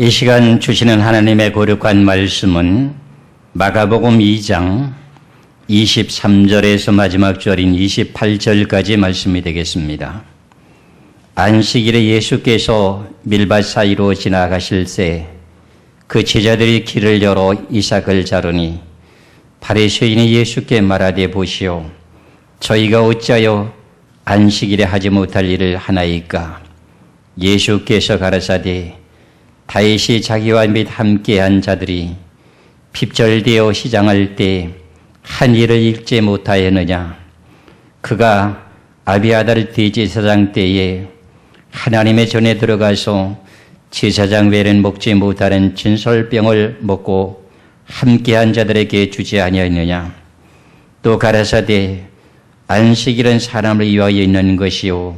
이 시간 주시는 하나님의 거룩한 말씀은 마가복음 2장 23절에서 마지막 절인 28절까지 말씀이 되겠습니다. 안식일에 예수께서 밀밭 사이로 지나가실 때 그 제자들이 길을 열어 이삭을 자르니 바리새인이 예수께 말하되 보시오, 저희가 어찌하여 안식일에 하지 못할 일을 하나이까? 예수께서 가라사대 다윗이 자기와 및 함께한 자들이 핍절되어 시장할 때 한 일을 읽지 못하였느냐? 그가 아비아달 대제사장 때에 하나님의 전에 들어가서 제사장 외에는 먹지 못하는 진설병을 먹고 함께한 자들에게 주지 아니하였느냐? 또 가라사대 안식일은 사람을 위하여 있는 것이요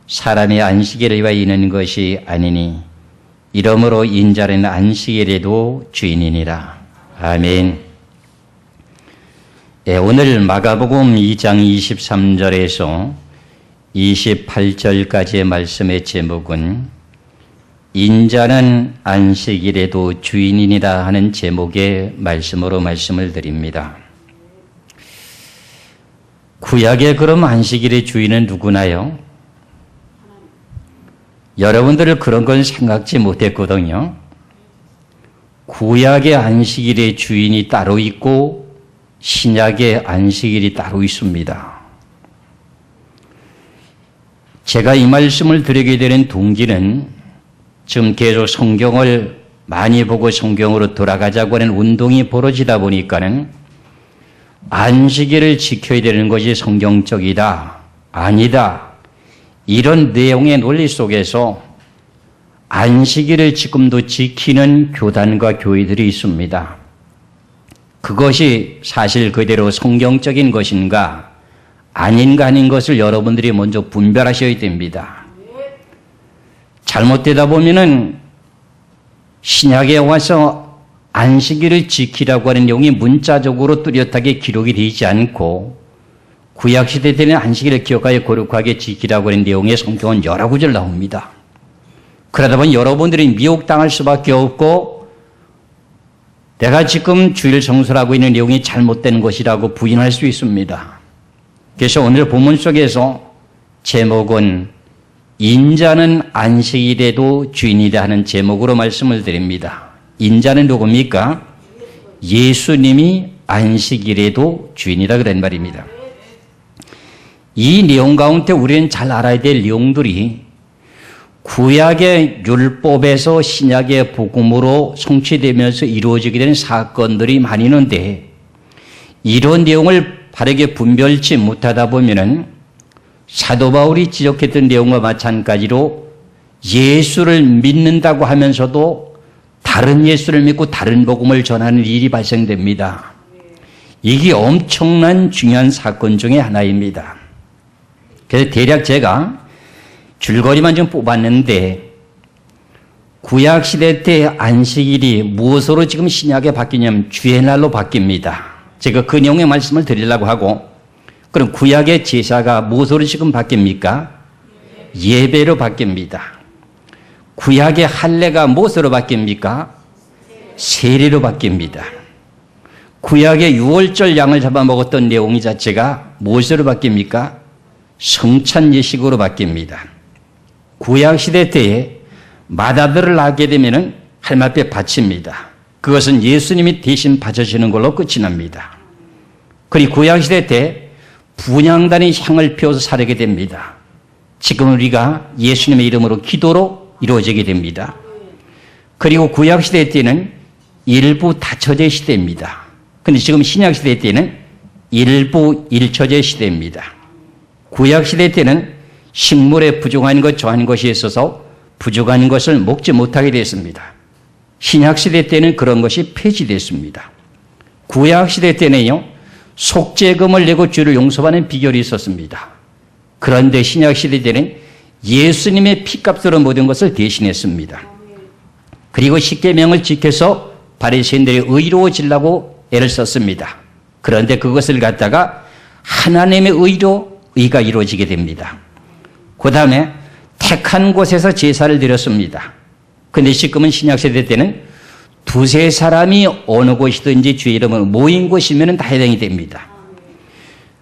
사람이 안식일을 위하여 있는 것이 아니니 이러므로 인자는 안식일에도 주인이니라. 아멘. 오늘 마가복음 2장 23절에서 28절까지의 말씀의 제목은 인자는 안식일에도 주인이니라 하는 제목의 말씀으로 말씀을 드립니다. 구약의 그럼 안식일의 주인은 누구나요? 여러분들은 그런 건 생각지 못했거든요. 구약의 안식일의 주인이 따로 있고 신약의 안식일이 따로 있습니다. 제가 이 말씀을 드리게 되는 동기는 지금 계속 성경을 많이 보고 성경으로 돌아가자고 하는 운동이 벌어지다 보니까는 안식일을 지켜야 되는 것이 성경적이다, 아니다, 이런 내용의 논리 속에서 안식일을 지금도 지키는 교단과 교회들이 있습니다. 그것이 사실 그대로 성경적인 것인가 아닌가 하는 것을 여러분들이 먼저 분별하셔야 됩니다. 잘못되다 보면은 신약에 와서 안식일을 지키라고 하는 내용이 문자적으로 뚜렷하게 기록이 되지 않고 구약시대 때는 안식일을 기억하여 거룩하게 지키라고 하는 내용의 성경은 여러 구절 나옵니다. 그러다 보니 여러분들이 미혹당할 수밖에 없고 내가 지금 주일 성수하고 있는 내용이 잘못된 것이라고 부인할 수 있습니다. 그래서 오늘 본문 속에서 제목은 인자는 안식일에도 주인이다 하는 제목으로 말씀을 드립니다. 인자는 누굽니까? 예수님이 안식일에도 주인이다 그런 말입니다. 이 내용 가운데 우리는 잘 알아야 될 내용들이 구약의 율법에서 신약의 복음으로 성취되면서 이루어지게 되는 사건들이 많이 있는데 이런 내용을 바르게 분별치 못하다 보면은 사도 바울이 지적했던 내용과 마찬가지로 예수를 믿는다고 하면서도 다른 예수를 믿고 다른 복음을 전하는 일이 발생됩니다. 이게 엄청난 중요한 사건 중에 하나입니다. 그래서 대략 제가 줄거리만 좀 뽑았는데 구약시대 때 안식일이 무엇으로 지금 신약에 바뀌냐면 주의 날로 바뀝니다. 제가 그 내용의 말씀을 드리려고 하고 그럼 구약의 제사가 무엇으로 지금 바뀝니까? 예배로 바뀝니다. 구약의 할례가 무엇으로 바뀝니까? 세례로 바뀝니다. 구약의 유월절 양을 잡아먹었던 내용 자체가 무엇으로 바뀝니까? 성찬 예식으로 바뀝니다. 구약시대 때에 맏아들을 낳게 되면 하나님 앞에 바칩니다. 그것은 예수님이 대신 바쳐주시는 걸로 끝이 납니다. 그리고 구약시대 때 분향단이 향을 피워서 사르게 됩니다. 지금 우리가 예수님의 이름으로 기도로 이루어지게 됩니다. 그리고 구약시대 때는 일부 다처제 시대입니다. 그런데 지금 신약시대 때는 일부 일처제 시대입니다. 구약시대 때는 식물에 부족한 것, 저한 것이 있어서 부족한 것을 먹지 못하게 됐습니다. 신약시대 때는 그런 것이 폐지됐습니다. 구약시대 때는요, 속죄금을 내고 죄를 용서하는 비결이 있었습니다. 그런데 신약시대 때는 예수님의 피값으로 모든 것을 대신했습니다. 그리고 십계명을 지켜서 바리새인들이 의로워지려고 애를 썼습니다. 그런데 그것을 갖다가 하나님의 의로 의가 이루어지게 됩니다. 그 다음에 택한 곳에서 제사를 드렸습니다. 근데 지금은 신약시대 때는 두세 사람이 어느 곳이든지 주의 이름으로 모인 곳이면 다 해당이 됩니다.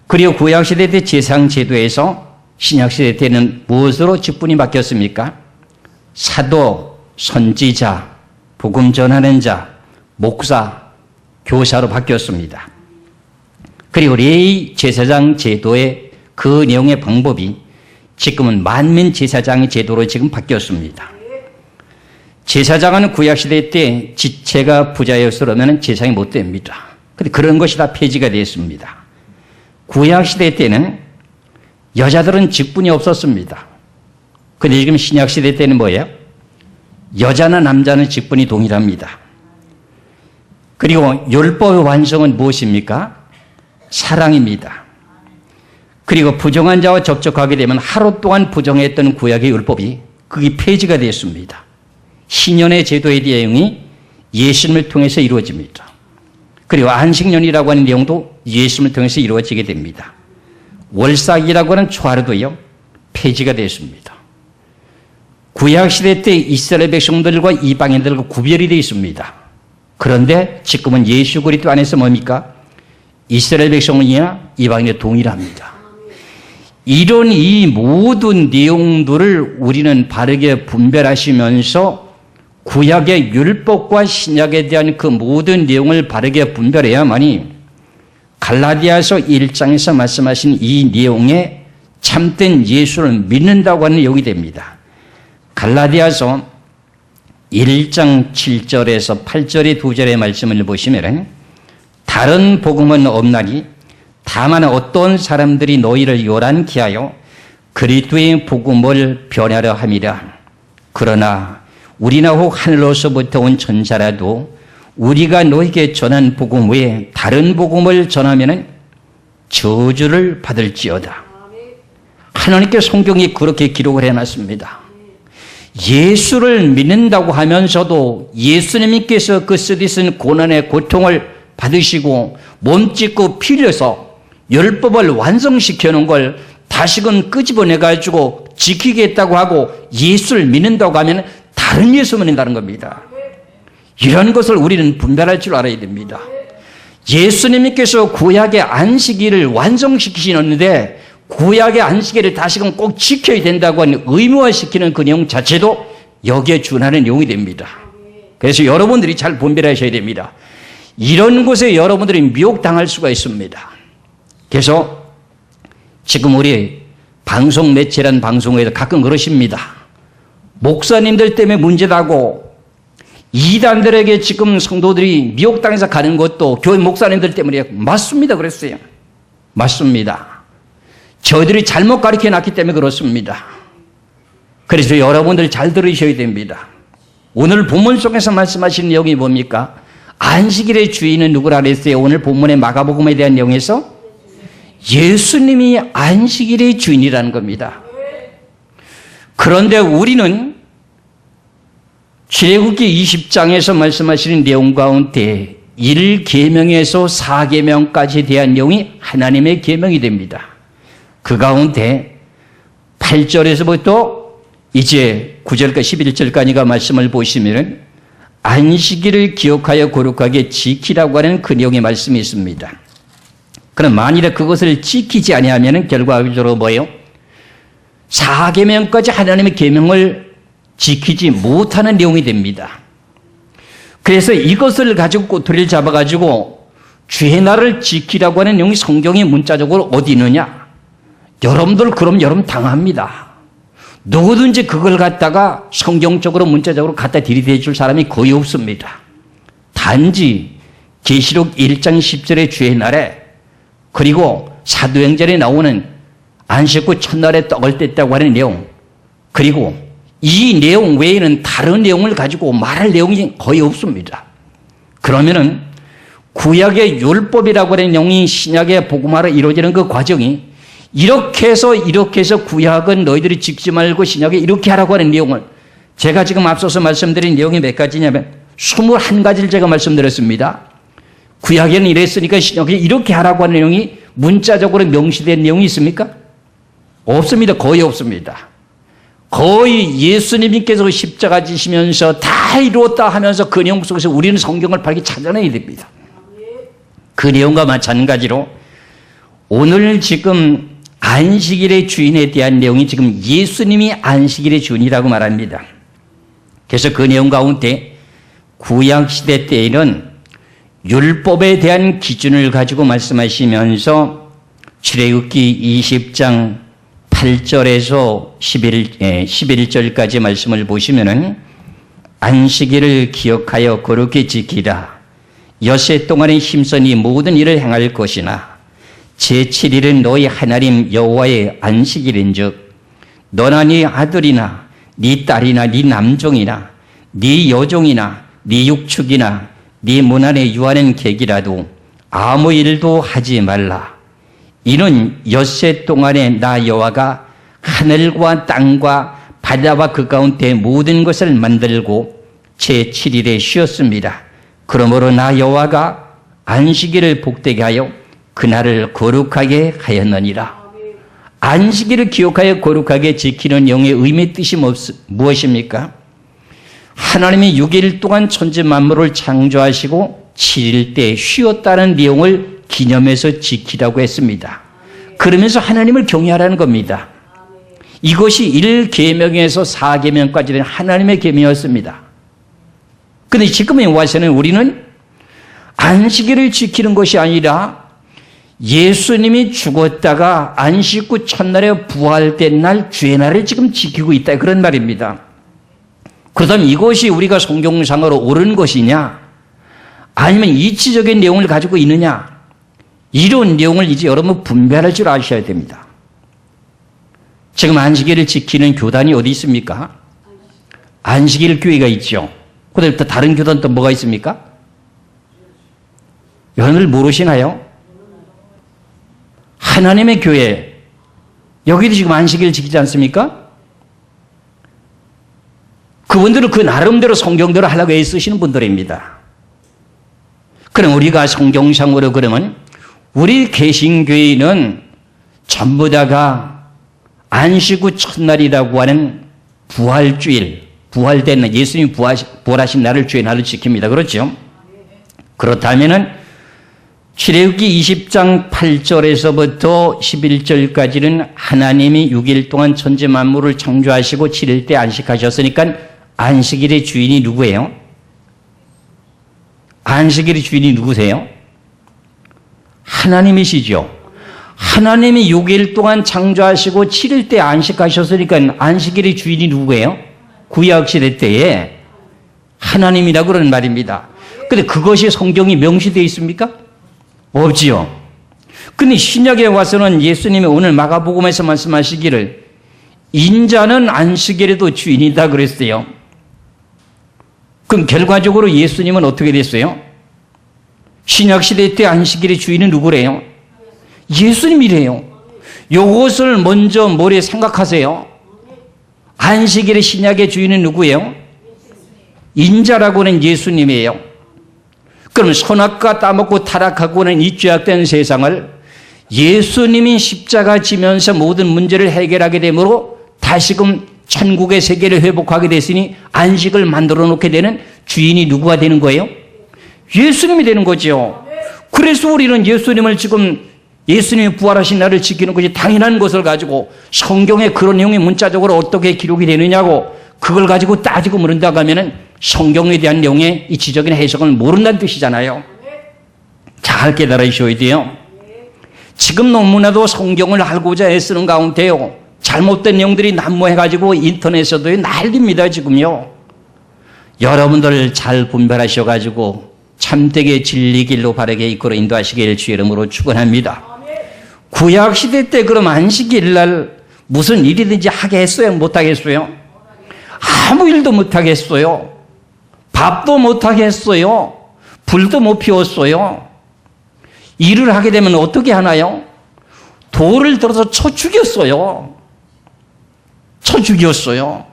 그리고 구약시대 때 제상제도에서 신약시대 때는 무엇으로 직분이 바뀌었습니까? 사도, 선지자, 복음 전하는 자, 목사, 교사로 바뀌었습니다. 그리고 레위 제사장 제도의 그 내용의 방법이 지금은 만민 제사장의 제도로 지금 바뀌었습니다. 제사장은 구약시대 때 지체가 부자였으면 제사장이 못 됩니다. 그런데 그런 것이 다 폐지가 됐습니다. 구약시대 때는 여자들은 직분이 없었습니다. 그런데 지금 신약시대 때는 뭐예요? 여자나 남자는 직분이 동일합니다. 그리고 율법의 완성은 무엇입니까? 사랑입니다. 그리고 부정한 자와 접촉하게 되면 하루 동안 부정했던 구약의 율법이 그게 폐지가 됐습니다. 신년의 제도의 내용이 예수님을 통해서 이루어집니다. 그리고 안식년이라고 하는 내용도 예수님을 통해서 이루어지게 됩니다. 월삭이라고 하는 초하루도요, 폐지가 됐습니다. 구약시대 때 이스라엘 백성들과 이방인들과 구별이 되어 있습니다. 그런데 지금은 예수 그리스도 안에서 뭡니까? 이스라엘 백성이나 이방인이 동일합니다. 이런 이 모든 내용들을 우리는 바르게 분별하시면서 구약의 율법과 신약에 대한 그 모든 내용을 바르게 분별해야만이 갈라디아서 1장에서 말씀하신 이 내용에 참된 예수를 믿는다고 하는 내용이 됩니다. 갈라디아서 1장 7절에서 8절의 두 절의 말씀을 보시면 다른 복음은 없나니 다만 어떤 사람들이 너희를 요란케 하여 그리스도의 복음을 변하려 함이라. 그러나 우리나 혹 하늘로서부터 온 천사라도 우리가 너희에게 전한 복음 외에 다른 복음을 전하면 저주를 받을지어다. 하나님께 성경이 그렇게 기록을 해놨습니다. 예수를 믿는다고 하면서도 예수님께서 그 쓰디쓴 고난의 고통을 받으시고 몸짓고 피 흘려서 율법을 완성시켜 놓은 걸 다시금 끄집어내가지고 지키겠다고 하고 예수를 믿는다고 하면 다른 예수 믿는다는 겁니다. 이런 것을 우리는 분별할 줄 알아야 됩니다. 예수님께서 구약의 안식일을 완성시키시는데 구약의 안식일을 다시금 꼭 지켜야 된다고 하는 의무화시키는 그 내용 자체도 여기에 준하는 내용이 됩니다. 그래서 여러분들이 잘 분별하셔야 됩니다. 이런 곳에 여러분들이 미혹당할 수가 있습니다. 그래서 지금 우리 방송 매체란 방송에서 가끔 그러십니다. 목사님들 때문에 문제다고 이단들에게 지금 성도들이 미혹당해서 가는 것도 교회 목사님들 때문에 맞습니다. 그랬어요. 맞습니다. 저희들이 잘못 가르쳐 놨기 때문에 그렇습니다. 그래서 여러분들 잘 들으셔야 됩니다. 오늘 본문 속에서 말씀하신 내용이 뭡니까? 안식일의 주인은 누구라 그랬어요? 오늘 본문의 마가복음에 대한 내용에서 예수님이 안식일의 주인이라는 겁니다. 그런데 우리는 출애굽기 20장에서 말씀하시는 내용 가운데 1계명에서 4계명까지 대한 내용이 하나님의 계명이 됩니다. 그 가운데 8절에서부터 이제 9절까지 11절까지가 말씀을 보시면 안식일을 기억하여 거룩하게 지키라고 하는 그 내용의 말씀이 있습니다. 그럼 만일에 그것을 지키지 아니하면 결과적으로 뭐예요? 4계명까지 하나님의 계명을 지키지 못하는 내용이 됩니다. 그래서 이것을 가지고 꼬투리를 잡아가지고 주의 날을 지키라고 하는 내용이 성경의 문자적으로 어디 있느냐? 여러분들 그럼 여러분 당합니다. 누구든지 그걸 갖다가 성경적으로 문자적으로 갖다 들이대 줄 사람이 거의 없습니다. 단지 계시록 1장 10절의 주의 날에 그리고 사도행전에 나오는 안식 후 첫날에 떡을 뗐다고 하는 내용 그리고 이 내용 외에는 다른 내용을 가지고 말할 내용이 거의 없습니다. 그러면은 구약의 율법이라고 하는 내용이 신약의 복음화로 이루어지는 그 과정이 이렇게 해서 구약은 너희들이 지키지 말고 신약에 이렇게 하라고 하는 내용을 제가 지금 앞서서 말씀드린 내용이 몇 가지냐면 21가지를 제가 말씀드렸습니다. 구약에는 이랬으니까 신약에 이렇게 하라고 하는 내용이 문자적으로 명시된 내용이 있습니까? 없습니다. 거의 없습니다. 거의 예수님께서 십자가 지시면서 다 이루었다 하면서 그 내용 속에서 우리는 성경을 바르게 찾아내야 됩니다. 그 내용과 마찬가지로 오늘 지금 안식일의 주인에 대한 내용이 지금 예수님이 안식일의 주인이라고 말합니다. 그래서 그 내용 가운데 구약시대 때에는 율법에 대한 기준을 가지고 말씀하시면서 출애굽기 20장 8절에서 11절까지 말씀을 보시면은 안식일을 기억하여 거룩히 지키라. 엿새 동안에 힘써 네 모든 일을 행할 것이나 제7일은 너희 하나님 여호와의 안식일인즉 너나 네 아들이나 네 딸이나 네 남종이나 네 여종이나 네 육축이나 네 문 안에 유하는 객이라도 아무 일도 하지 말라. 이는 엿새 동안에 나 여호와가 하늘과 땅과 바다와 그 가운데 모든 것을 만들고 제7일에 쉬었습니다. 그러므로 나 여호와가 안식일을 복되게 하여 그날을 거룩하게 하였느니라. 안식일을 기억하여 거룩하게 지키는 내용의 의미 뜻이 무엇입니까? 하나님이 6일 동안 천지 만물을 창조하시고 7일 때 쉬었다는 내용을 기념해서 지키라고 했습니다. 그러면서 하나님을 경외하라는 겁니다. 이것이 1계명에서 4계명까지 된 하나님의 계명이었습니다. 그런데 지금에 와서는 우리는 안식일을 지키는 것이 아니라 예수님이 죽었다가 안식 후 첫날에 부활된 날 주의 날을 지금 지키고 있다, 그런 말입니다. 그렇다면 이것이 우리가 성경상으로 옳은 것이냐 아니면 이치적인 내용을 가지고 있느냐, 이런 내용을 이제 여러분 분별할 줄 아셔야 됩니다. 지금 안식일을 지키는 교단이 어디 있습니까? 안식일 교회가 있죠. 그다음에 또 다른 교단 또 뭐가 있습니까? 여러분들 모르시나요? 하나님의 교회, 여기도 지금 안식일 지키지 않습니까? 그분들은 그 나름대로 성경대로 하려고 애쓰시는 분들입니다. 그럼 우리가 성경상으로 그러면 우리 개신교회는 전부 다가 안식 후 첫날이라고 하는 부활주일, 부활된 날, 예수님이 부활하신 날을 주의 날을 지킵니다. 그렇죠? 그렇다면은 출애굽기 20장 8절에서부터 11절까지는 하나님이 6일 동안 천지 만물을 창조하시고 7일 때 안식하셨으니까 안식일의 주인이 누구예요? 안식일의 주인이 누구세요? 하나님이시죠. 하나님이 6일 동안 창조하시고 7일 때 안식하셨으니까 안식일의 주인이 누구예요? 구약시대 때에 하나님이라고 그러는 말입니다. 근데 그것이 성경이 명시되어 있습니까? 없지요. 근데 신약에 와서는 예수님이 오늘 마가복음에서 말씀하시기를 인자는 안식일에도 주인이다 그랬어요. 그럼 결과적으로 예수님은 어떻게 됐어요? 신약시대 때 안식일의 주인은 누구래요? 예수님이래요. 요것을 먼저 머리에 생각하세요. 안식일의 신약의 주인은 누구예요? 인자라고 하는 예수님이에요. 그럼 선악과 따먹고 타락하고 하는 이 죄악된 세상을 예수님이 십자가 지면서 모든 문제를 해결하게 되므로 다시금 천국의 세계를 회복하게 됐으니 안식을 만들어 놓게 되는 주인이 누구가 되는 거예요? 예수님이 되는 거죠. 그래서 우리는 예수님을 지금 예수님이 부활하신 날을 지키는 것이 당연한 것을 가지고 성경에 그런 내용이 문자적으로 어떻게 기록이 되느냐고 그걸 가지고 따지고 물은다고 하면은 성경에 대한 내용의 이치적인 해석을 모른다는 뜻이잖아요. 잘 깨달으셔야 돼요. 지금 너무나도 성경을 알고자 애쓰는 가운데요, 잘못된 내용들이 난무해가지고 인터넷에서도 난립니다 지금요. 여러분들 잘 분별하셔가지고 참되게 진리 길로 바르게 이끌어 인도하시길 주의 이름으로 축원합니다. 구약시대 때 그럼 안식일 날 무슨 일이든지 하게 했어요? 못하겠어요? 아무 일도 못하겠어요. 밥도 못하겠어요. 불도 못 피웠어요. 일을 하게 되면 어떻게 하나요? 돌을 들어서 쳐 죽였어요. 쳐 죽였어요.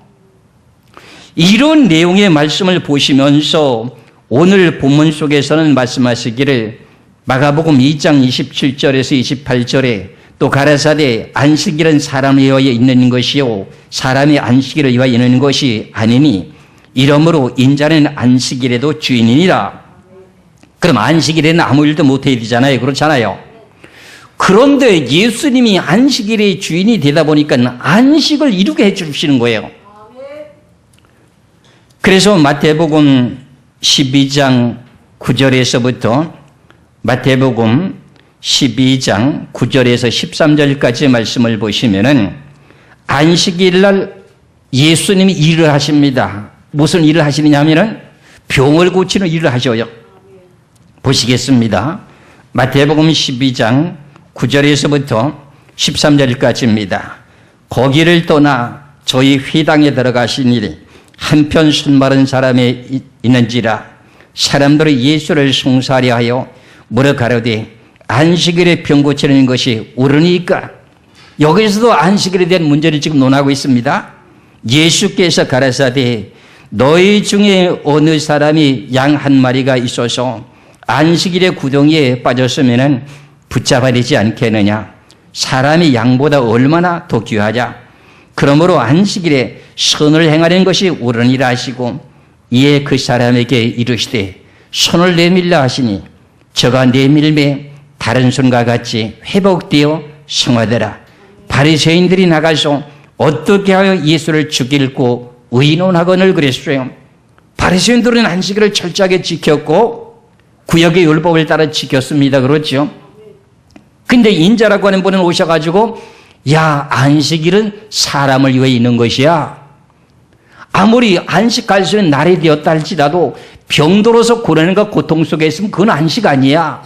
이런 내용의 말씀을 보시면서 오늘 본문 속에서는 말씀하시기를 마가복음 2장 27절에서 28절에 또 가라사대 안식일은 사람을 위하여 있는 것이요 사람이 안식일을 위하여 있는 것이 아니니 이러므로 인자는 안식일에도 주인이니라. 그럼 안식일에는 아무 일도 못해야 되잖아요. 그렇잖아요. 그런데 예수님이 안식일의 주인이 되다 보니까 안식을 이루게 해주시는 거예요. 그래서 마태복음 12장 9절에서부터 마태복음 12장 9절에서 13절까지 말씀을 보시면은 안식일 날 예수님이 일을 하십니다. 무슨 일을 하시느냐 하면은 병을 고치는 일을 하셔요. 보시겠습니다. 마태복음 12장 9절에서부터 13절까지입니다. 거기를 떠나 저희 회당에 들어가시니 한편 손마른 사람이 있는지라 사람들이 예수를 송사하려 하여 물어 가로되 안식일에 병 고치는 것이 옳으니까. 여기서도 안식일에 대한 문제를 지금 논하고 있습니다. 예수께서 가라사대 너희 중에 어느 사람이 양 한 마리가 있어서 안식일의 구덩이에 빠졌으면 붙잡아야 되지 않겠느냐. 사람이 양보다 얼마나 더 귀하냐. 그러므로 안식일에 선을 행하는 것이 옳으니라 하시고 이에 그 사람에게 이르시되 손을 내밀라 하시니 저가 내밀매 다른 손과 같이 회복되어 성화되라. 바리새인들이 나가서 어떻게 하여 예수를 죽일고 의논하거늘 그랬어요. 바리새인들은 안식일을 철저하게 지켰고 구약의 율법을 따라 지켰습니다. 그렇죠? 근데 인자라고 하는 분은 오셔가지고 야, 안식일은 사람을 위해 있는 것이야. 아무리 안식할 수 있는 날이 되었다 할지라도 병들어서 고난과 고통 속에 있으면 그건 안식 아니야.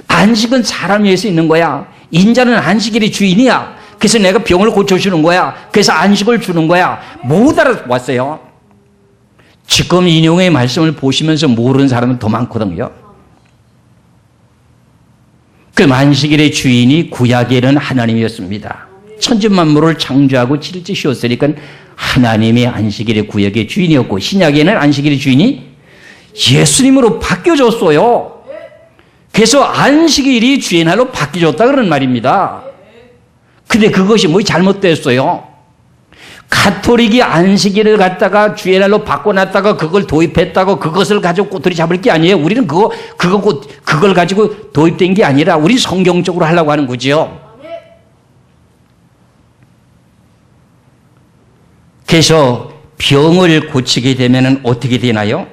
안식은 사람 위해서 있는 거야. 인자는 안식일의 주인이야. 그래서 내가 병을 고쳐주는 거야. 그래서 안식을 주는 거야. 못 알아봤어요. 지금 인용의 말씀을 보시면서 모르는 사람은 더 많거든요. 그 안식일의 주인이 구약에는 하나님이었습니다. 천지만물을 창조하고 칠지시었으니까 하나님의 안식일의 구약의 주인이었고 신약에는 안식일의 주인이 예수님으로 바뀌어졌어요. 그래서 안식일이 주의 날로 바뀌어졌다 그런 말입니다. 근데 그것이 뭐 잘못됐어요. 가톨릭이 안식일을 갖다가 주의 날로 바꿔놨다가 그걸 도입했다고 그것을 가지고 꼬투리 잡을 게 아니에요. 우리는 그걸 가지고 도입된 게 아니라 우리 성경적으로 하려고 하는 거죠. 그래서 병을 고치게 되면 어떻게 되나요?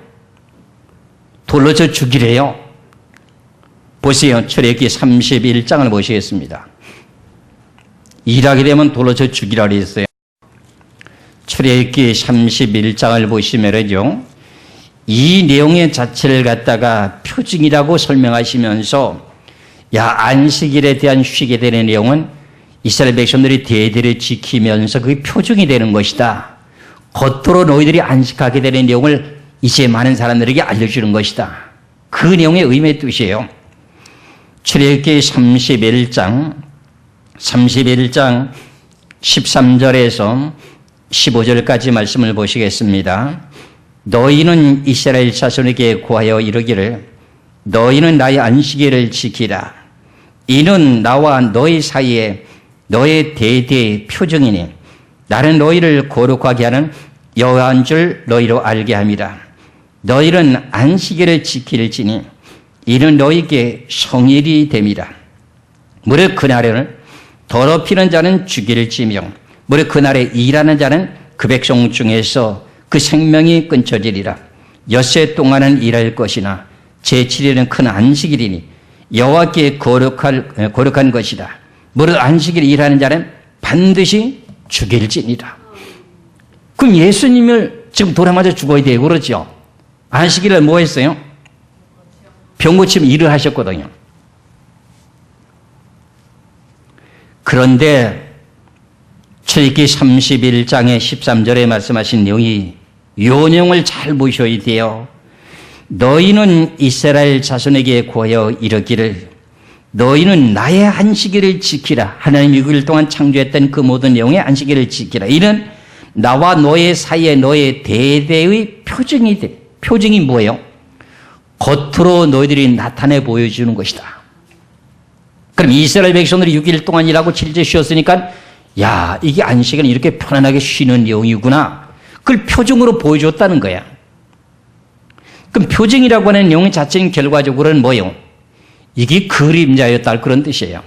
돌로 쳐 죽이래요. 보세요. 출애굽기 31장을 보시겠습니다. 일하게 되면 돌로 쳐 죽이라 그랬어요. 출애굽기 31장을 보시면은요, 이 내용의 자체를 갖다가 표징이라고 설명하시면서 야, 안식일에 대한 쉬게 되는 내용은 이스라엘 백성들이 대대를 지키면서 그게 표징이 되는 것이다. 겉으로 너희들이 안식하게 되는 내용을 이제 많은 사람들에게 알려주는 것이다. 그 내용의 의미의 뜻이에요. 출애굽기 31장 13절에서 15절까지 말씀을 보시겠습니다. 너희는 이스라엘 자손에게 고하여 이르기를 너희는 나의 안식일을 지키라. 이는 나와 너희 사이에 너의 대대의 표징이니 나는 너희를 거룩하게 하는 여호와인 줄 너희로 알게 함이라. 너희는 안식일을 지킬지니 이는 너희에게 성일이 됨이라. 무릇 그날에는 더럽히는 자는 죽일지며 무릇 그날에 일하는 자는 그 백성 중에서 그 생명이 끊어지리라. 엿새 동안은 일할 것이나 제7일은 큰 안식일이니 여호와께 거룩한 것이다. 무릇 안식일 일하는 자는 반드시 죽일지니라. 그럼 예수님을 지금 돌에 맞아 죽어야 돼요. 그렇죠? 안식일을 뭐 했어요? 병 고치면 일을 하셨거든요. 그런데 출애굽기 31장의 13절에 말씀하신 내용이 요 내용을 잘 보셔야 돼요. 너희는 이스라엘 자손에게 구하여 이르기를 너희는 나의 안식일을 지키라. 하나님이 6일 동안 창조했던 그 모든 내용의 안식일을 지키라. 이는 나와 너의 사이에 너의 대대의 표징이 돼. 표징이 뭐예요? 겉으로 너희들이 나타내 보여주는 것이다. 겉으로 너희들이 나타내 보여주는 것이다. 그래서 안식일을 지키라. 안식일을 지키라. 그러면 안식일을 그럼 이스라엘 백성들이 6일 동안 일하고 7째 쉬었으니까 야, 이게 안식일은 이렇게 편안하게 쉬는 내용이구나. 그걸 표정으로 보여줬다는 거야. 그럼 표정이라고 하는 내용 자체는 결과적으로는 뭐예요? 이게 그림자였다 그런 뜻이에요.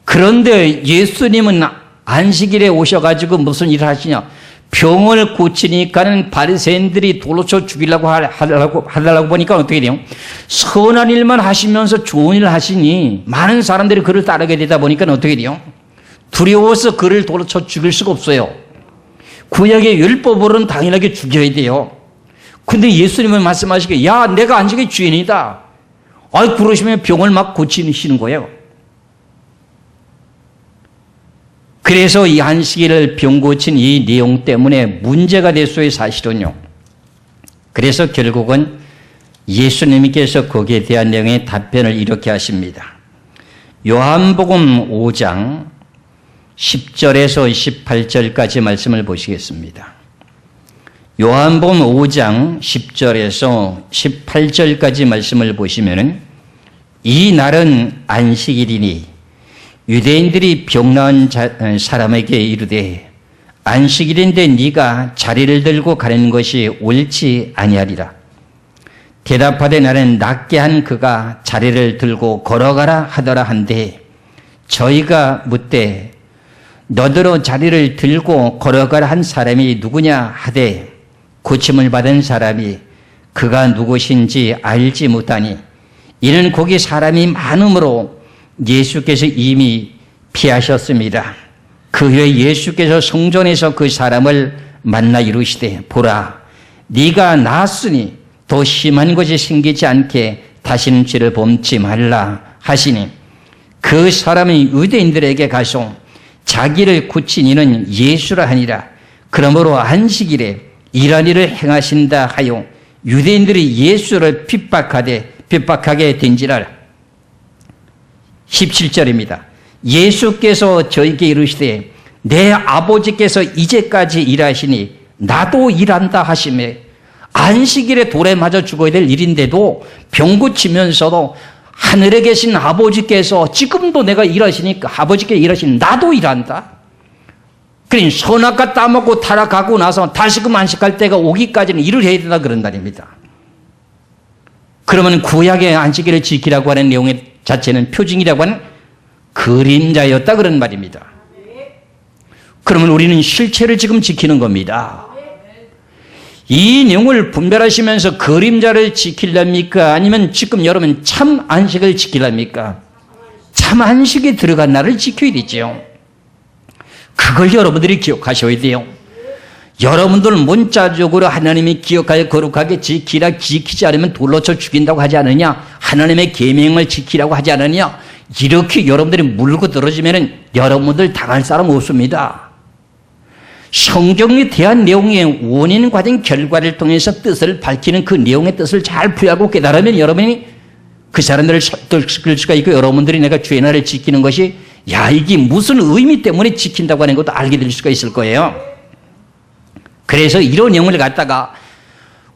그런데 예수님은 안식일에 오셔가지고 무슨 일을 하시냐? 병을 고치니까는 바리새인들이 돌로 쳐 죽이려고 하려고 보니까 어떻게 돼요? 선한 일만 하시면서 좋은 일을 하시니 많은 사람들이 그를 따르게 되다 보니까 어떻게 돼요? 두려워서 그를 돌로 쳐 죽일 수가 없어요. 구약의 율법으로는 당연하게 죽여야 돼요. 근데 예수님은 말씀하시기에 야, 내가 안식의 주인이다. 그러시면 병을 막 고치시는 거예요. 그래서 이 안식일을 병 고친 이 내용 때문에 문제가 됐어요, 사실은요. 그래서 결국은 예수님께서 거기에 대한 내용의 답변을 이렇게 하십니다. 요한복음 5장 10절에서 18절까지 말씀을 보시겠습니다. 요한복음 5장 10절에서 18절까지 말씀을 보시면은 이 날은 안식일이니 유대인들이 병 나은 사람에게 이르되 안식일인데 네가 자리를 들고 가는 것이 옳지 아니하리라. 대답하되 나는 낫게 한 그가 자리를 들고 걸어가라 하더라 한데 저희가 묻되 너더러 자리를 들고 걸어가라 한 사람이 누구냐 하되 고침을 받은 사람이 그가 누구신지 알지 못하니 이는 거기 사람이 많음으로 예수께서 이미 피하셨습니다. 그 후에 예수께서 성전에서 그 사람을 만나 이르시되 보라 네가 나았으니 더 심한 것이 생기지 않게 다시는 죄를 범치 말라 하시니 그 사람이 유대인들에게 가서 자기를 고친 이는 예수라 하니라. 그러므로 안식일에 이런 일을 행하신다 하여 유대인들이 예수를 핍박하게 된지라. 17절입니다. 예수께서 저에게 이르시되 내 아버지께서 이제까지 일하시니 나도 일한다 하시매 안식일에 돌에 맞아 죽어야 될 일인데도 병 고치면서도 하늘에 계신 아버지께서 지금도 내가 일하시니까 아버지께 일하시니 나도 일한다. 그러니 선악과 따먹고 타락하고 나서 다시금 안식할 때가 오기까지는 일을 해야 된다 그런 말입니다. 그러면 구약의 안식일을 지키라고 하는 내용의 자체는 표징이라고 하는 그림자였다 그런 말입니다. 그러면 우리는 실체를 지금 지키는 겁니다. 이 내용을 분별하시면서 그림자를 지키렵니까? 아니면 지금 여러분 참 안식을 지키렵니까? 참 안식에 들어간 날을 지켜야 되죠. 그걸 여러분들이 기억하셔야 돼요. 여러분들 문자적으로 하나님이 기억하여 거룩하게 지키라 지키지 않으면 돌로 쳐 죽인다고 하지 않느냐? 하나님의 계명을 지키라고 하지 않느냐? 이렇게 여러분들이 물고 떨어지면 여러분들 당할 사람 없습니다. 성경에 대한 내용의 원인, 과정, 결과를 통해서 뜻을 밝히는 그 내용의 뜻을 잘 부여하고 깨달으면 여러분이 그 사람들을 설득시킬 수가 있고 여러분들이 내가 주의 날을 지키는 것이 야 이게 무슨 의미 때문에 지킨다고 하는 것도 알게 될 수가 있을 거예요. 그래서 이런 내용을 갖다가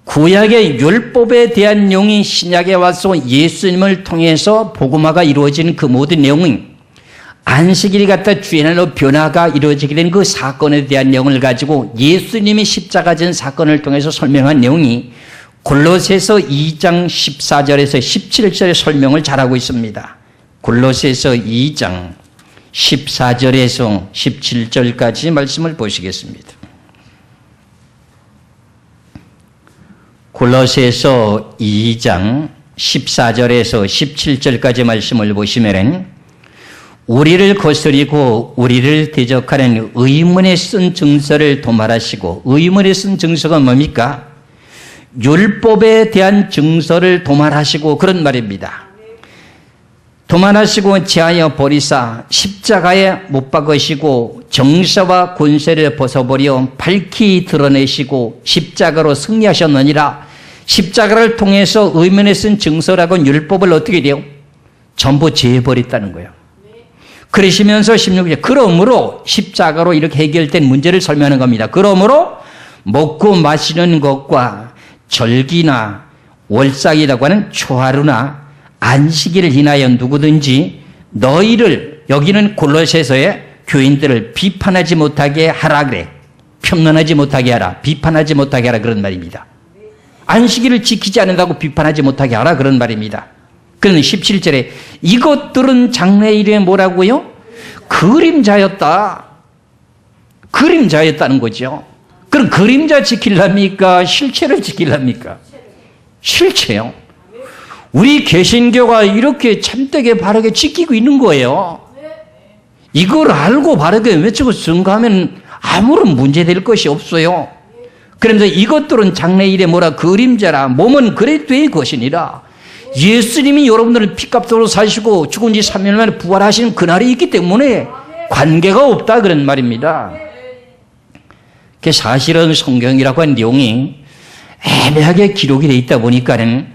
구약의 율법에 대한 내용이 신약에 와서 예수님을 통해서 복음화가 이루어진 그 모든 내용은 안식일이 갖다 주의 날로 변화가 이루어지게 된 그 사건에 대한 내용을 가지고 예수님이 십자가 진 사건을 통해서 설명한 내용이 골로새서 2장 14절에서 17절의 설명을 잘하고 있습니다. 골로새서 2장 14절에서 17절까지 말씀을 보시겠습니다. 골로새서 2장 14절에서 17절까지 말씀을 보시면 우리를 거스리고 우리를 대적하는 의문에 쓴 증서를 도말하시고 의문에 쓴 증서가 뭡니까? 율법에 대한 증서를 도말하시고 그런 말입니다. 도말하시고 제하여 버리사 십자가에 못 박으시고 정사와 권세를 벗어버려 밝히 드러내시고 십자가로 승리하셨느니라. 십자가를 통해서 의문에 쓴 증서라고 율법을 어떻게 돼요? 전부 제해버렸다는 거예요. 그러시면서 16절 그러므로 십자가로 이렇게 해결된 문제를 설명하는 겁니다. 그러므로 먹고 마시는 것과 절기나 월삭이라고 하는 초하루나 안식일을 인하여 누구든지 너희를, 여기는 골로새서의 교인들을 비판하지 못하게 하라 그래. 평론하지 못하게 하라. 비판하지 못하게 하라 그런 말입니다. 안식일을 지키지 않는다고 비판하지 못하게 하라 그런 말입니다. 그런데 17절에 이것들은 장래일에 뭐라고요? 그림자였다. 그림자였다는 거죠. 그럼 그림자 지키려합니까? 실체를 지키려합니까? 실체요. 우리 개신교가 이렇게 참되게 바르게 지키고 있는 거예요. 이걸 알고 바르게 외치고 증거하면 아무런 문제될 것이 없어요. 그러면서 이것들은 장래일에 뭐라 그림자라 몸은 그리스도의 것이니라. 예수님이 여러분들을 피값으로 사시고 죽은 지 3일 만에 부활하시는 그날이 있기 때문에 관계가 없다 그런 말입니다. 사실은 성경이라고 하는 내용이 애매하게 기록이 되어 있다 보니까는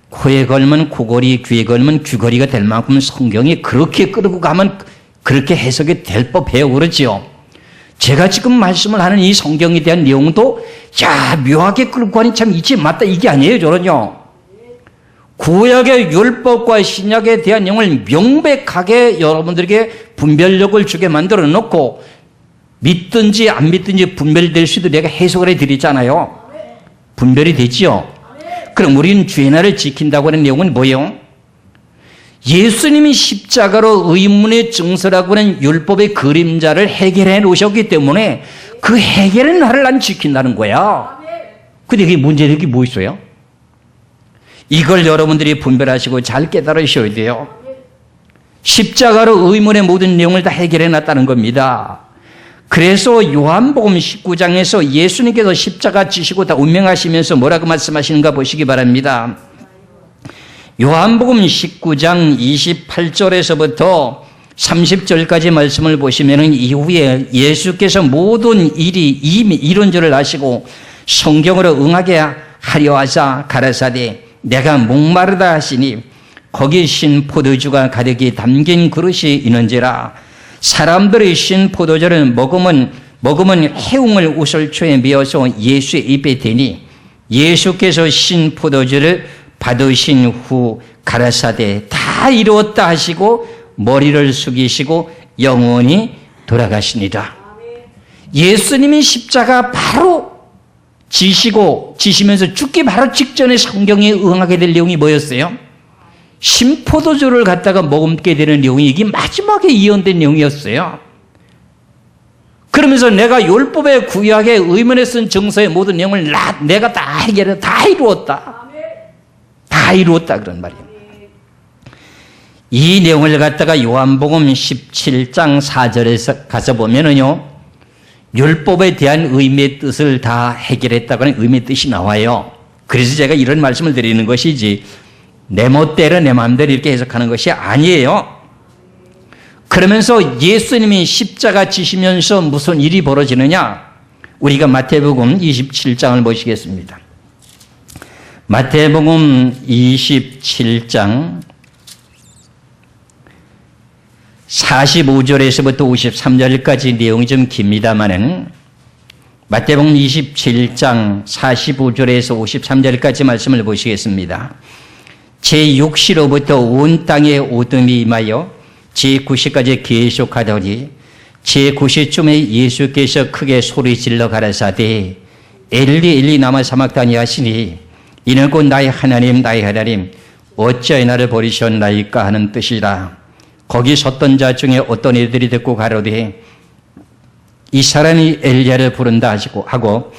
코에 걸면 코걸이, 귀에 걸면 귀걸이가 될 만큼 성경이 그렇게 끌고 가면 그렇게 해석이 될 법해요. 그렇지요? 제가 지금 말씀을 하는 이 성경에 대한 내용도 묘하게 끌고 가니 참 이게 맞다 이게 아니에요. 저는요. 구약의 율법과 신약에 대한 내용을 명백하게 여러분들에게 분별력을 주게 만들어 놓고 믿든지 안 믿든지 분별될 수 있도록 내가 해석을 해드리잖아요. 분별이 되지요. 그럼 우리는 주의 날을 지킨다고 하는 내용은 뭐예요? 예수님이 십자가로 의문의 증서라고 하는 율법의 그림자를 해결해 놓으셨기 때문에 그 해결의 날을 난 지킨다는 거야. 근데 그게 문제될 게 뭐 있어요? 이걸 여러분들이 분별하시고 잘 깨달으셔야 돼요. 십자가로 의문의 모든 내용을 다 해결해 놨다는 겁니다. 그래서 요한복음 19장에서 예수님께서 십자가 지시고 다 운명하시면서 뭐라고 말씀하시는가 보시기 바랍니다. 요한복음 19장 28절에서부터 30절까지 말씀을 보시면 이후에 예수께서 모든 일이 이미 이런 줄을 아시고 성경으로 응하게 하려 하사 가라사대 내가 목마르다 하시니 거기 신 포도주가 가득히 담긴 그릇이 있는지라 사람들이 신 포도주를 먹으면 해웅을 우설초에 메어서 예수의 입에 대니 예수께서 신 포도주를 받으신 후 가라사대 다 이루었다 하시고 머리를 숙이시고 영원히 돌아가시니라. 예수님이 십자가 바로 지시면서 죽기 바로 직전에 성경에 응하게 될 내용이 뭐였어요? 신포도주를 갖다가 먹게 되는 내용이 이게 마지막에 예언된 내용이었어요. 그러면서 내가 율법의 구약의 의문에 쓴 증서의 모든 내용을 내가 다 해결해 다 이루었다. 다 이루었다 그런 말이에요. 이 내용을 갖다가 요한복음 17장 4절에서 가서 보면은요. 율법에 대한 의미의 뜻을 다 해결했다고 하는 의미의 뜻이 나와요. 그래서 제가 이런 말씀을 드리는 것이지 내 멋대로 내 마음대로 이렇게 해석하는 것이 아니에요. 그러면서 예수님이 십자가 지시면서 무슨 일이 벌어지느냐? 우리가 마태복음 27장을 보시겠습니다. 마태복음 27장 45절에서부터 53절까지 내용이 좀 깁니다만은 마태복음 27장 45절에서 53절까지 말씀을 보시겠습니다. 제6시로부터 온 땅에 오둠이 임하여 제9시까지 계속하더니 제9시쯤에 예수께서 크게 소리질러 가라사대 엘리 엘리 나마 사막다니 하시니 이는 곧 나의 하나님 어찌하여 나를 버리셨나이까 하는 뜻이라. 거기 섰던 자 중에 어떤 이들이 듣고 가로되 이 사람이 엘리야를 부른다 하고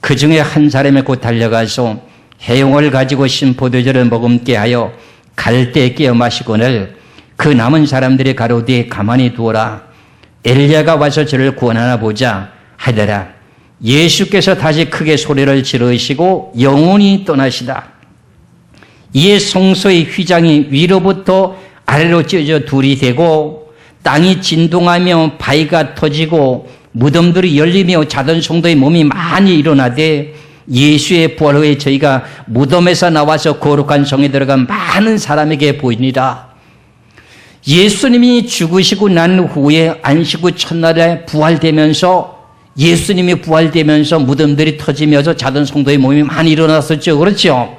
그 중에 한 사람이 곧 달려가서 해용을 가지고 신 포도주를 머금게 하여 갈대에 끼어 마시거늘 그 남은 사람들이 가로되 가만히 두어라 엘리야가 와서 저를 구원하나 보자 하더라. 예수께서 다시 크게 소리를 지르시고 영원히 떠나시다. 이에 성소의 휘장이 위로부터 아래로 찢어져 둘이 되고 땅이 진동하며 바위가 터지고 무덤들이 열리며 자던 성도의 몸이 많이 일어나되 예수의 부활 후에 저희가 무덤에서 나와서 거룩한 성에 들어간 많은 사람에게 보이니라. 예수님이 죽으시고 난 후에 안식 후 첫날에 부활되면서 예수님이 부활되면서 무덤들이 터지면서 자던 성도의 몸이 많이 일어났었죠. 그렇죠?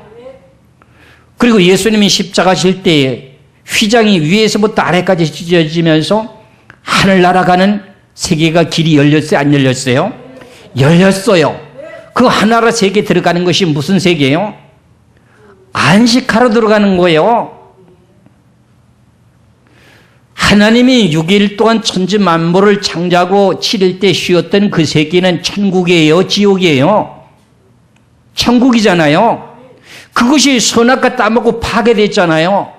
그리고 예수님이 십자가 질 때 휘장이 위에서부터 아래까지 찢어지면서 하늘나라 가는 세계가 길이 열렸어요? 안 열렸어요? 열렸어요. 그 하늘나라 세계에 들어가는 것이 무슨 세계예요? 안식하러 들어가는 거예요. 하나님이 6일 동안 천지 만물을 창조하고 7일 때 쉬었던 그 세계는 천국이에요? 지옥이에요? 천국이잖아요. 그것이 선악과 따먹고 파괴됐잖아요.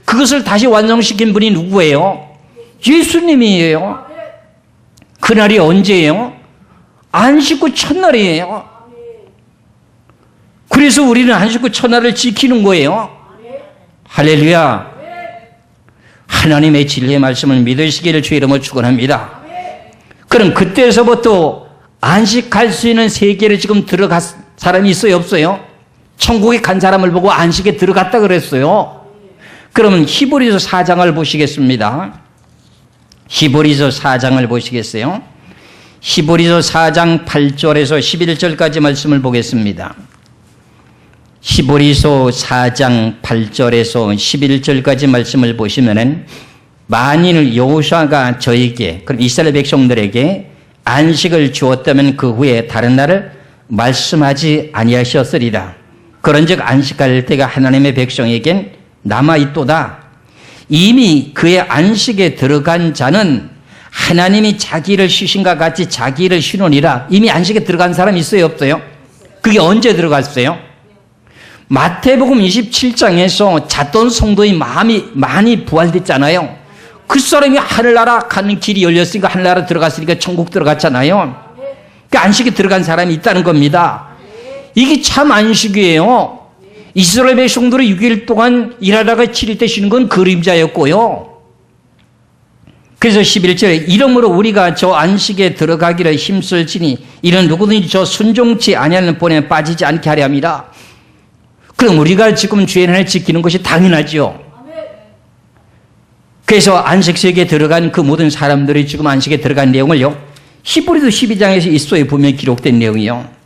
그것을 다시 완성시킨 분이 누구예요? 예수님이에요. 그날이 언제예요? 안식 후 첫날이에요. 그래서 우리는 안식 후 첫날을 지키는 거예요. 할렐루야. 하나님의 진리의 말씀을 믿으시기를 주의 이름으로 축원합니다. 그럼 그때서부터 안식할 수 있는 세계를 지금 들어간 사람이 있어요? 없어요? 천국에 간 사람을 보고 안식에 들어갔다 그랬어요. 그러면 히브리서 4장을 보시겠습니다. 히브리서 4장을 보시겠어요? 히브리서 4장 8절에서 11절까지 말씀을 보겠습니다. 히브리서 4장 8절에서 11절까지 말씀을 보시면은 만일 여호수아가 저에게, 그럼 이스라엘 백성들에게 안식을 주었다면 그 후에 다른 날을 말씀하지 아니하셨으리라. 그런즉 안식할 때가 하나님의 백성에겐 남아있도다. 이미 그의 안식에 들어간 자는 하나님이 자기를 쉬신과 같이 자기를 쉬노니라. 이미 안식에 들어간 사람이 있어요? 없어요? 그게 언제 들어갔어요? 마태복음 27장에서 잣돈 성도의 마음이 많이 부활됐잖아요. 그 사람이 하늘나라 가는 길이 열렸으니까 하늘나라 들어갔으니까 천국 들어갔잖아요. 그 안식에 들어간 사람이 있다는 겁니다. 이게 참 안식이에요. 이스라엘 백성들이 6일 동안 일하다가 7일 때 쉬는 건 그림자였고요. 그래서 11절에 이러므로 우리가 저 안식에 들어가기를 힘쓸지니 이는 누구든지 저 순종치 아니하는 본에 빠지지 않게 하려 함이라. 그럼 우리가 지금 주의 날을 지키는 것이 당연하죠. 그래서 안식세계에 들어간 그 모든 사람들이 지금 안식에 들어간 내용을요, 히브리서 12장에서 있어요. 분명히 기록된 내용이요.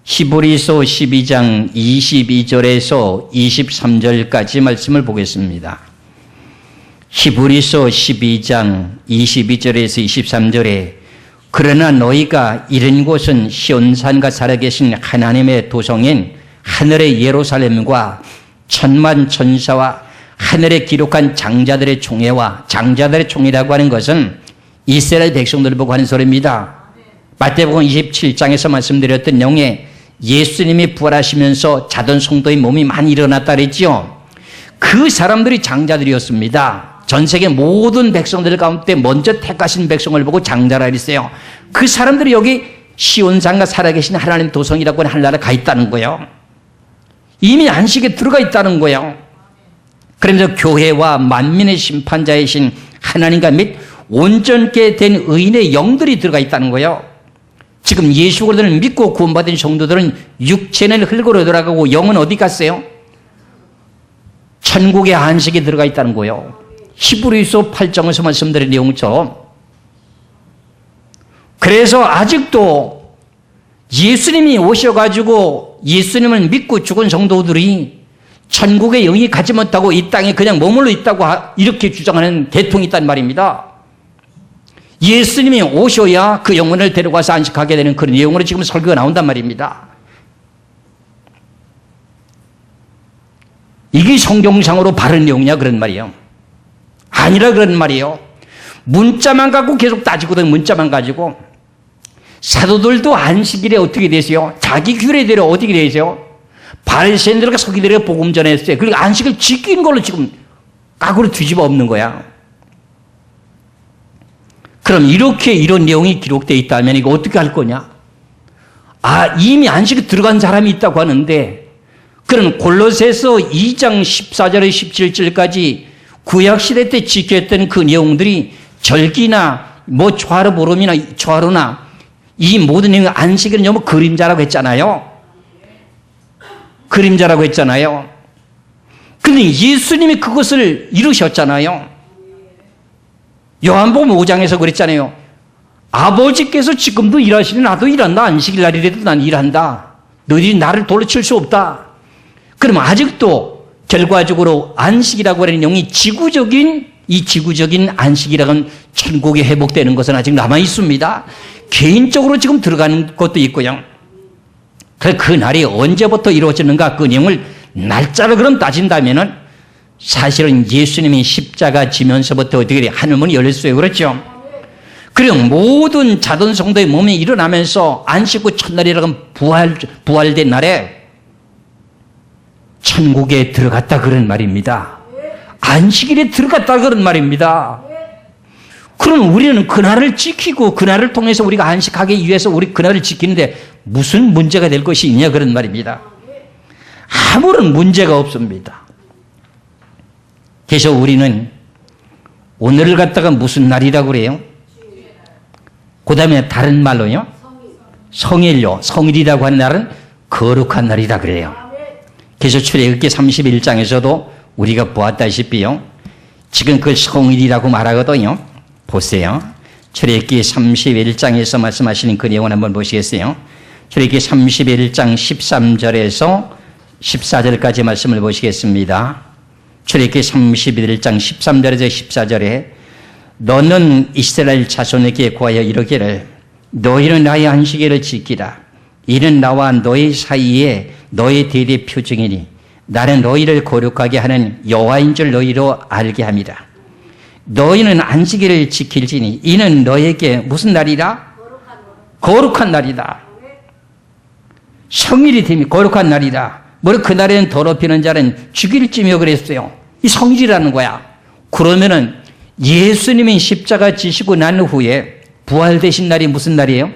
히브리서 12장 22절에서 23절까지 말씀을 보겠습니다. 히브리서 12장 22절에서 23절에 그러나 너희가 이른 곳은 시온산과 살아계신 하나님의 도성인 하늘의 예루살렘과 천만 천사와 하늘에 기록한 장자들의 총회와 장자들의 총회라고 하는 것은 이스라엘 백성들을 보고 하는 소리입니다. 마태복음 27장에서 말씀드렸던 내용에 예수님이 부활하시면서 자던 성도의 몸이 많이 일어났다 그랬죠. 그 사람들이 장자들이었습니다. 전 세계 모든 백성들 가운데 먼저 택하신 백성을 보고 장자라 그랬어요. 그 사람들이 여기 시온산과 살아계신 하나님 도성이라고 하는 하늘나라에 가 있다는 거예요. 이미 안식에 들어가 있다는 거예요. 그러면서 교회와 만민의 심판자이신 하나님과 및 온전케 된 의인의 영들이 들어가 있다는 거예요. 지금 예수 그리스도를 믿고 구원받은 성도들은 육체는 흙으로 돌아가고 영은 어디 갔어요? 천국의 안식에 들어가 있다는 거예요. 히브리서 8장에서 말씀드린 내용처럼. 그래서 아직도 예수님이 오셔가지고 예수님을 믿고 죽은 성도들이 천국의 영이 가지 못하고 이 땅에 그냥 머물러 있다고 이렇게 주장하는 대통령이 있단 말입니다. 예수님이 오셔야 그 영혼을 데려가서 안식하게 되는 그런 내용으로 지금 설교가 나온단 말입니다. 이게 성경상으로 바른 내용이냐 그런 말이에요. 아니라 그런 말이에요. 문자만 갖고 계속 따지거든. 문자만 가지고. 사도들도 안식일에 어떻게 되세요? 자기 규례대로 어떻게 되세요? 바리새인들과 서기들에게 복음 전했어요. 그리고 안식을 지키는 걸로 지금 까구로 뒤집어 엎는 거야. 그럼 이렇게 이런 내용이 기록되어 있다면 이거 어떻게 할 거냐? 아, 이미 안식에 들어간 사람이 있다고 하는데, 그럼 골로새서 2장 14절에 17절까지 구약시대 때 지켰던 그 내용들이 절기나 뭐 초하루 보름이나 초하루나 이 모든 내용이 안식일은 너무 그림자라고 했잖아요. 그림자라고 했잖아요. 근데 예수님이 그것을 이루셨잖아요. 요한복음 5장에서 그랬잖아요. 아버지께서 지금도 일하시니 나도 일한다. 안식일 날이라도 난 일한다. 너희들이 나를 돌려칠 수 없다. 그럼 아직도 결과적으로 안식이라고 하는 내용이 지구적인 안식이라는 천국이 회복되는 것은 아직 남아 있습니다. 개인적으로 지금 들어가는 것도 있고요. 그 날이 언제부터 이루어지는가 그 내용을 날짜를 그럼 따진다면은 사실은 예수님이 십자가 지면서부터 어떻게 하늘문이 열렸어요. 그렇죠? 그리고 모든 자돈 성도의 몸이 일어나면서 안식 후 첫날이라는 부활된 날에 천국에 들어갔다 그런 말입니다. 안식일에 들어갔다 그런 말입니다. 그럼 우리는 그날을 지키고 그날을 통해서 우리가 안식하기 위해서 우리 그날을 지키는데 무슨 문제가 될 것이 있냐 그런 말입니다. 아무런 문제가 없습니다. 그래서 우리는 오늘을 갖다가 무슨 날이라고 그래요? 그 다음에 다른 말로요? 성일요. 성일이라고 하는 날은 거룩한 날이다 그래요. 그래서 출애굽기 31장에서도 우리가 보았다시피요. 지금 그걸 성일이라고 말하거든요. 보세요. 출애굽기 31장에서 말씀하시는 그 내용을 한번 보시겠어요? 출애굽기 31장 13절에서 14절까지 말씀을 보시겠습니다. 출애굽기 31장 13절에서 14절에 너는 이스라엘 자손에게 구하여 이르기를 너희는 나의 안식일을 지키라. 이는 나와 너희 사이에 너희 대대 표징이니 나는 너희를 거룩하게 하는 여호와인 줄 너희로 알게 함이라. 너희는 안식일을 지킬지니 이는 너에게 무슨 날이라? 거룩한 날이다. 성일이 됨이 거룩한 날이다. 뭐 그날에는 더럽히는 자는 죽일지며 그랬어요. 이 성일이라는 거야. 그러면은 예수님이 십자가 지시고 난 후에 부활되신 날이 무슨 날이에요?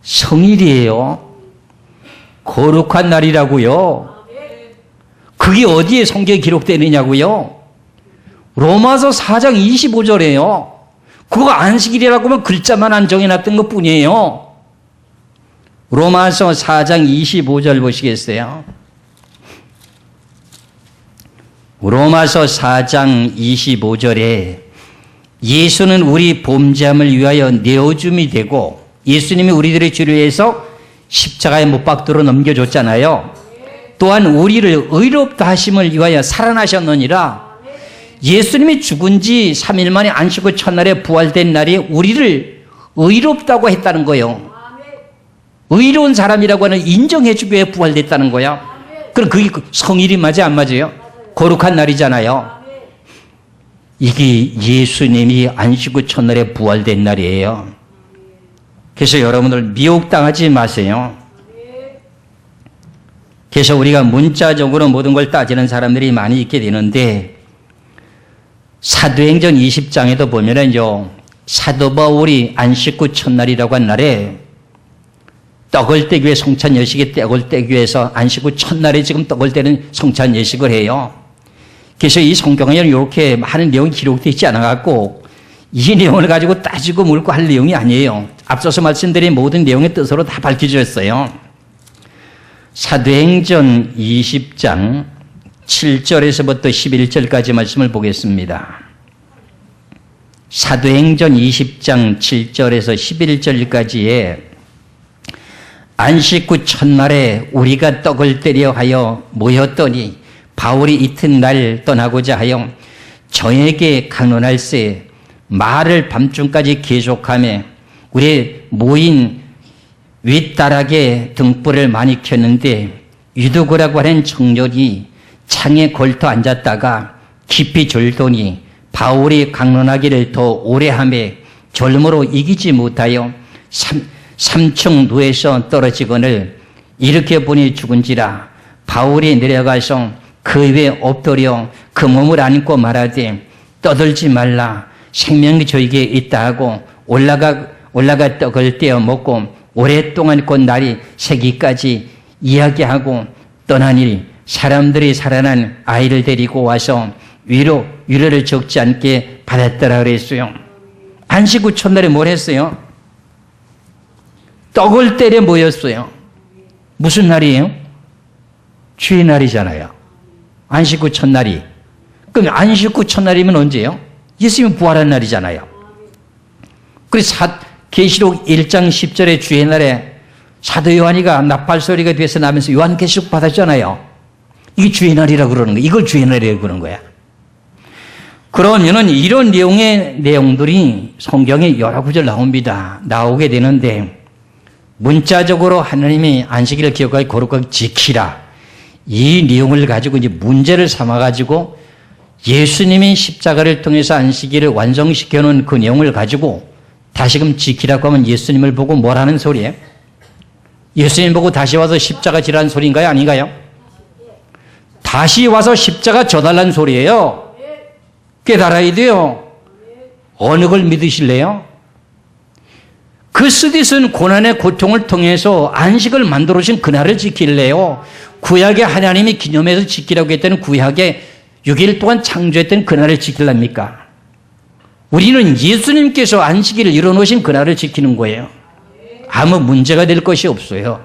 성일이에요. 거룩한 날이라고요. 그게 어디에 성경에 기록되느냐고요? 로마서 4장 25절이에요. 그거 안식일이라고 하면 글자만 안 정해놨던 것 뿐이에요. 로마서 4장 25절 보시겠어요? 로마서 4장 25절에 예수는 우리 범죄함을 위하여 내어줌이 되고 예수님이 우리들의 죄를 위해서 십자가에 못 박도록 넘겨줬잖아요. 또한 우리를 의롭다 하심을 위하여 살아나셨느니라. 예수님이 죽은 지 3일 만에 안식 후 첫날에 부활된 날이 우리를 의롭다고 했다는 거예요. 의로운 사람이라고 하는 인정해주기 위해 부활됐다는 거야. 그럼 그게 성일이 맞아요? 안 맞아요? 거룩한 날이잖아요. 이게 예수님이 안식 후 첫날에 부활된 날이에요. 그래서 여러분들 미혹당하지 마세요. 그래서 우리가 문자적으로 모든 걸 따지는 사람들이 많이 있게 되는데 사도행전 20장에도 보면은요, 사도 바울이 안식 후 첫날이라고 한 날에 떡을 떼기 위해 성찬 예식에 떡을 떼기 위해서 안식 후 첫날에 지금 떡을 떼는 성찬 예식을 해요. 그래서 이 성경에는 이렇게 많은 내용이 기록되어 있지 않아갖고 이 내용을 가지고 따지고 물고 할 내용이 아니에요. 앞서서 말씀드린 모든 내용의 뜻으로 다 밝혀졌어요. 사도행전 20장 7절에서부터 11절까지 말씀을 보겠습니다. 사도행전 20장 7절에서 11절까지에 안식 후 첫날에 우리가 떡을 떼려 하여 모였더니 바울이 이튿날 떠나고자 하여 저에게 강론할세 말을 밤중까지 계속하며 우리 모인 윗다락에 등불을 많이 켰는데 유두고라고 하는 청년이 창에 걸터 앉았다가 깊이 졸더니 바울이 강론하기를 더 오래 하며 졸음으로 이기지 못하여 3층 누에서 떨어지거늘 이렇게 보니 죽은지라. 바울이 내려가서 그 위에 엎드려 그 몸을 안고 말하되 떠들지 말라. 생명이 저에게 있다 하고 올라가 떡을 떼어 먹고 오랫동안 곧 날이 새기까지 이야기하고 떠나니 사람들이 살아난 아이를 데리고 와서 위로를 적지 않게 받았더라 그랬어요. 안식 후 첫날에 뭘 했어요? 떡을 때려 모였어요. 무슨 날이에요? 주의 날이잖아요. 안식 후 첫날이. 그럼 안식 후 첫날이면 언제예요? 예수님이 부활한 날이잖아요. 그래서 계시록 1장 10절에 주의 날에 사도 요한이가 나팔소리가 돼서 나면서 요한계시록 받았잖아요. 이게 주의 날이라고 그러는 거야. 이걸 주의 날이라고 그러는 거야. 그러면은 이런 내용들이 성경에 여러 구절 나오게 되는데, 문자적으로 하나님이 안식일을 기억하고 거룩하게 지키라, 이 내용을 가지고 이제 문제를 삼아가지고 예수님이 십자가를 통해서 안식일을 완성시켜 놓은 그 내용을 가지고 다시금 지키라고 하면 예수님을 보고 뭐라는 소리예요? 예수님 보고 다시 와서 십자가 지라는 소리인가요? 아닌가요? 다시 와서 십자가 져달라는 소리예요. 깨달아야 돼요. 어느 걸 믿으실래요? 그 스디스는 고난의 고통을 통해서 안식을 만들어 주신 그날을 지킬래요? 구약의 하나님이 기념해서 지키라고 했다는 구약의 6일 동안 창조했던 그날을 지키랍니까? 우리는 예수님께서 안식일을 이뤄놓으신 그날을 지키는 거예요. 아무 문제가 될 것이 없어요.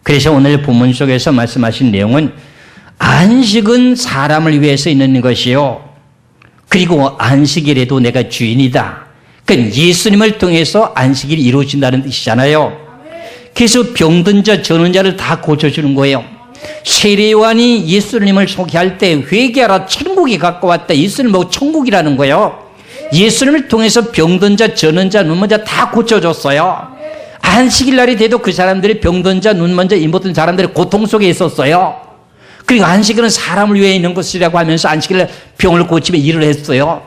그래서 오늘 본문 속에서 말씀하신 내용은 안식은 사람을 위해서 있는 것이요, 그리고 안식일에도 내가 주인이다. 그러니까 예수님을 통해서 안식일이 이루어진다는 뜻이잖아요. 그래서 병든 자, 저는 자를 다 고쳐주는 거예요. 세례 요한이 예수님을 소개할 때 회개하라, 천국이 가까웠다. 예수님 보고 천국이라는 거예요. 예수님을 통해서 병든 자, 저는 자, 눈먼 자 다 고쳐줬어요. 안식일 날이 돼도 그 사람들이 병든 자, 눈먼 자, 임보던 사람들이 고통 속에 있었어요. 그리고 안식일은 사람을 위해 있는 것이라고 하면서 안식일에 병을 고치며 일을 했어요.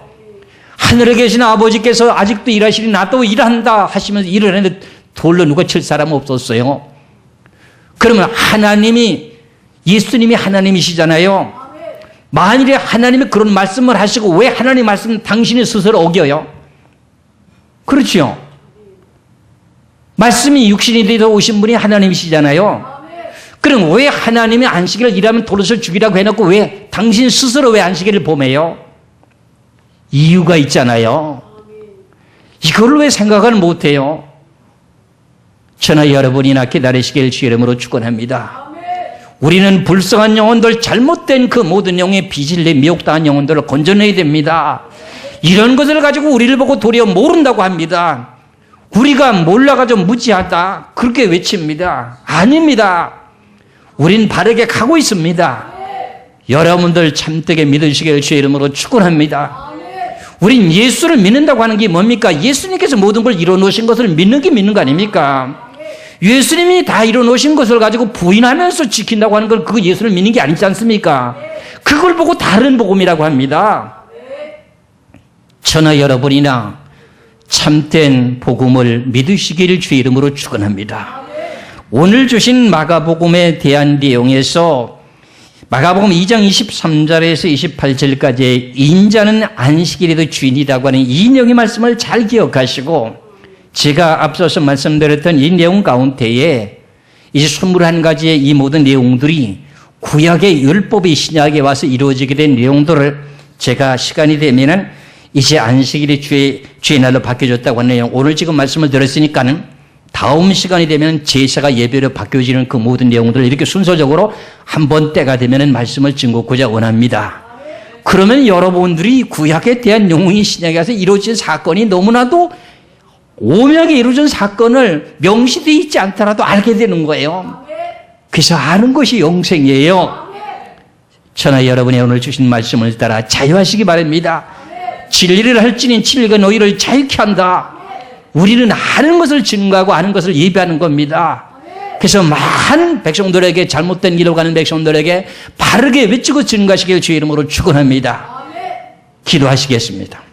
하늘에 계신 아버지께서 아직도 일하시니 나도 일한다 하시면서 일을 했는데 돌로 누가 칠 사람은 없었어요. 그러면 예수님이 하나님이시잖아요. 만일에 하나님이 그런 말씀을 하시고 왜 하나님 말씀 당신이 스스로 어겨요? 그렇죠. 말씀이 육신이 되어 오신 분이 하나님이시잖아요. 그럼 왜 하나님이 안식일을 일하면 도로를 죽이라고 해놓고 왜 당신 스스로 왜 안식일을 범해요? 이유가 있잖아요. 이걸 왜 생각을 못해요? 저나 여러분이나 기다리시길 주의 이름으로 축원합니다. 우리는 불쌍한 영혼들, 잘못된 그 모든 영의 빚을 미혹당한 영혼들을 건져내야 됩니다. 이런 것을 가지고 우리를 보고 도리어 모른다고 합니다. 우리가 몰라가지고 무지하다 그렇게 외칩니다. 아닙니다. 우린 바르게 가고 있습니다. 여러분들 참되게 믿으시길 주의 이름으로 축원합니다. 우린 예수를 믿는다고 하는 게 뭡니까? 예수님께서 모든 걸 이뤄놓으신 것을 믿는 게 믿는 거 아닙니까? 예수님이 다 이뤄놓으신 것을 가지고 부인하면서 지킨다고 하는 건 그거 예수를 믿는 게 아니지 않습니까? 그걸 보고 다른 복음이라고 합니다. 저나 여러분이나 참된 복음을 믿으시기를 주의 이름으로 축원합니다. 오늘 주신 마가복음에 대한 내용에서 마가복음 2장 23절에서 28절까지 인자는 안식일에도 주인이라고 하는 이 내용의 말씀을 잘 기억하시고, 제가 앞서서 말씀드렸던 이 내용 가운데에 이제 21가지의 이 모든 내용들이 구약의 율법이 신약에 와서 이루어지게 된 내용들을 제가 시간이 되면은 이제 안식일이 주의 날로 바뀌어졌다고 하는 내용, 오늘 지금 말씀을 드렸으니까는 다음 시간이 되면 제사가 예배로 바뀌어지는 그 모든 내용들을 이렇게 순서적으로 한번 때가 되면 말씀을 증거하고자 원합니다. 그러면 여러분들이 구약에 대한 영웅이 신약에 와서 이루어진 사건이 너무나도 오묘하게 이루어진 사건을 명시되어 있지 않더라도 알게 되는 거예요. 그래서 아는 것이 영생이에요. 저나 여러분이 오늘 주신 말씀을 따라 자유하시기 바랍니다. 진리를 할지니 진리가 너희를 자유케 한다. 우리는 아는 것을 증거하고 아는 것을 예배하는 겁니다. 그래서 많은 백성들에게, 잘못된 길로 가는 백성들에게 바르게 외치고 증거하시길 주의 이름으로 축원합니다. 기도하시겠습니다.